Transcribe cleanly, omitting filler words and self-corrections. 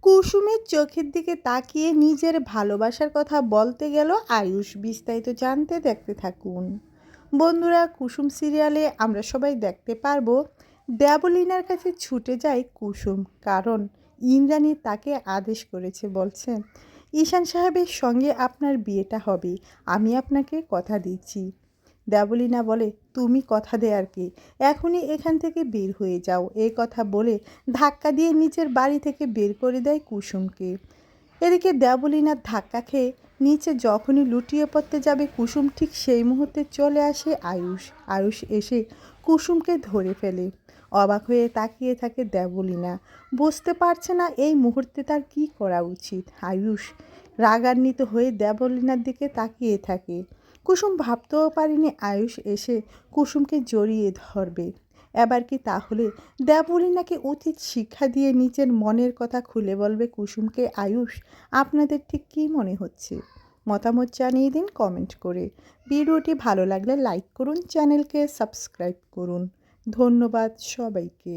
কুসুমের চোখের দিকে তাকিয়ে নিজের ভালোবাসার কথা বলতে গেল আয়ুষ। বিস্তারিত জানতে দেখতে থাকুন। বন্ধুরা, কুসুম সিরিয়ালে আমরা সবাই দেখতে পারবো দেবলীনার কাছে ছুটে যায় কুসুম, কারণ ইন্দ্রাণী তাকে আদেশ করেছে। বলছে, ঈশান সাহেবের সঙ্গে আপনার বিয়েটা হবে, আমি আপনাকে কথা দিচ্ছি। দেবলীনা বলে, তুমি কথা দে আর কি, এখনই এখান থেকে বের হয়ে যাও। এই কথা বলে ধাক্কা দিয়ে নিচের বাড়ি থেকে বের করে দেয় কুসুমকে। এদিকে দেবলীনার ধাক্কা খেয়ে নিচে যখনই লুটিয়ে পড়তে যাবে কুসুম, ঠিক সেই মুহূর্তে চলে আসে আয়ুষ। আয়ুষ এসে কুসুমকে ধরে ফেলে। অবাক হয়ে তাকিয়ে থাকে দেবলীনা, বুঝতে পারছে না এই মুহূর্তে তার কী করা উচিত। আয়ুষ রাগান্বিত হয়ে দেবলীনার দিকে তাকিয়ে থাকে। কুসুম ভাবতেও পারেনি আয়ুষ এসে কুসুমকে জড়িয়ে ধরবে। এবার কি তাহলে দেবলীনাকে উচিত শিক্ষা দিয়ে নিজের মনের কথা খুলে বলবে কুসুমকে আয়ুষ? আপনাদের ঠিক কী মনে হচ্ছে? মতামত জানিয়ে দিন কমেন্ট করে। ভিডিওটি ভালো লাগলে লাইক করুন, চ্যানেলকে সাবস্ক্রাইব করুন। ধন্যবাদ সবাইকে।